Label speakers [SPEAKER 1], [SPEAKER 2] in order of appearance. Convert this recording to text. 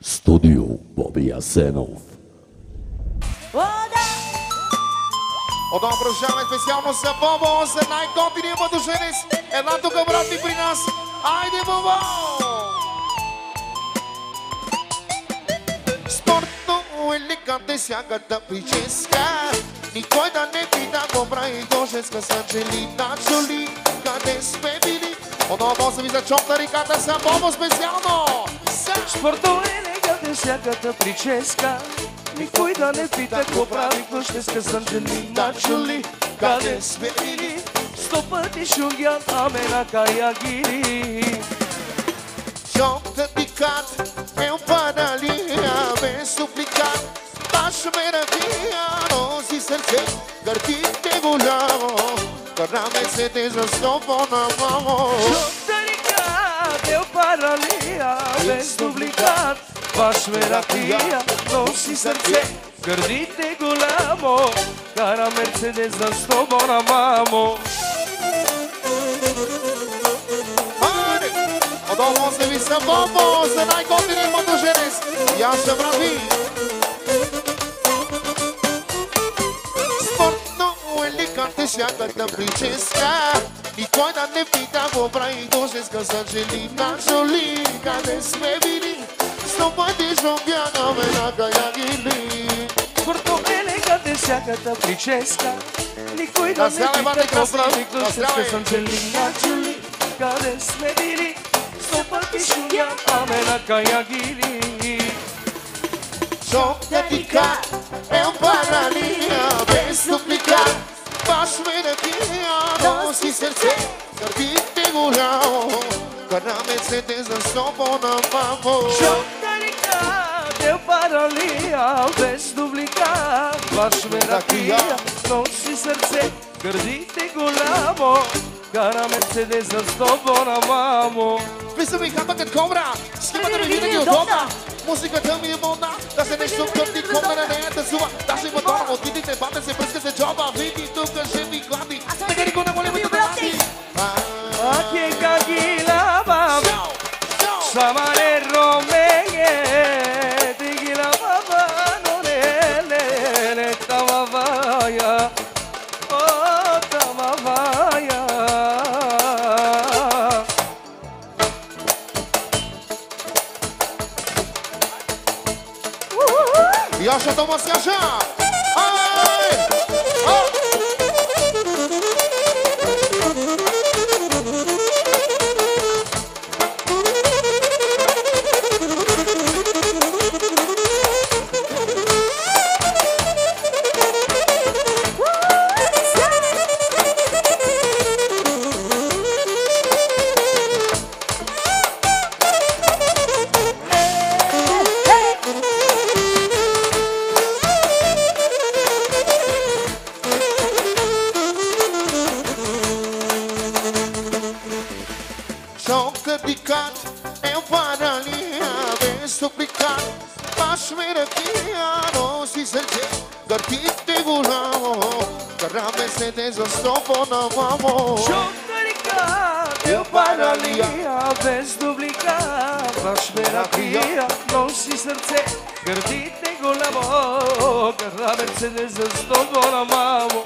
[SPEAKER 1] Studio Bobby Asenov.
[SPEAKER 2] Одно продължаваме специално за Бобо, за най-готиния младоженец. Една тук, брати, при нас. Айде, Бобо! Спортно елегантен сягата прическа. Никой да не пита, го прави дожеска с Анджелина Джоли. Къде сме били? Одно може ви за чопта реката за Бобо специално.
[SPEAKER 3] Спортно елегантен сягата прическа. Никой да не пита, какво прави дожеска с Анджелина Джоли. Къде сме били? 100 пъти шунгян, амена каягири.
[SPEAKER 2] Чопта ти кат е опадалия без дупликат. Баш ме ръкия, носи сърце, гърдите голямо. Караме се те за стопона, мамо.
[SPEAKER 3] Чопта ни кат е опадалия без дупликат. Баш ме ръкия, носи сърце, гърдите голямо. Кара Мерцедес за стопона, мамо.
[SPEAKER 2] Одолно се ви са Бобо, за най-готиния младоженец. Я се прави. Спортно елегантен сягата прическа. Никой да не пита, го прави дожеска с Анджелина Джоли. Къде сме били? 100 пъти жонгляваме на каягили.
[SPEAKER 3] Спортно елегантен сягата прическа. Никой да не пита, какво прави дожеска с Анджелина Джоли. Къде сме били? 100 пъти шунгяваме на каягили.
[SPEAKER 2] Чопта ти кат е опадалия без дупликат. Баш ме ръкия, носи сърце, гърдите голямо. Караме се те за стопона, мамо.
[SPEAKER 3] Чопта ни кат е опадалия без дупликат. Баш ме ръкия, носи сърце, гърдите голямо. Кара Мерцедес за стопона, мамо.
[SPEAKER 2] Влизам ми хата като кобра, снимата ми винаги удобна. Музиката ми е модна, да се нещо къпти, кобра на нея танцува. Даже има тона от дидите, бата се пръска се джоба. Види тук жени глади, така никой не моли ми да брати.
[SPEAKER 3] Aquí Caguilaba, Samanero Megue, Tigilaba, no le Tamavaya, oh Tamavaya.
[SPEAKER 2] Яша Томас, Яша! Чопта ти кат е опадалия без дупликат. Баш ме ръкия, носи сърце, гърдите голямо. Караме се те за стопона, мамо.
[SPEAKER 3] Чопта ни кат е опадалия без дупликат. Баш ме ръкия, носи сърце, гърдите голямо. Кара Мерцедес за стопона, мамо.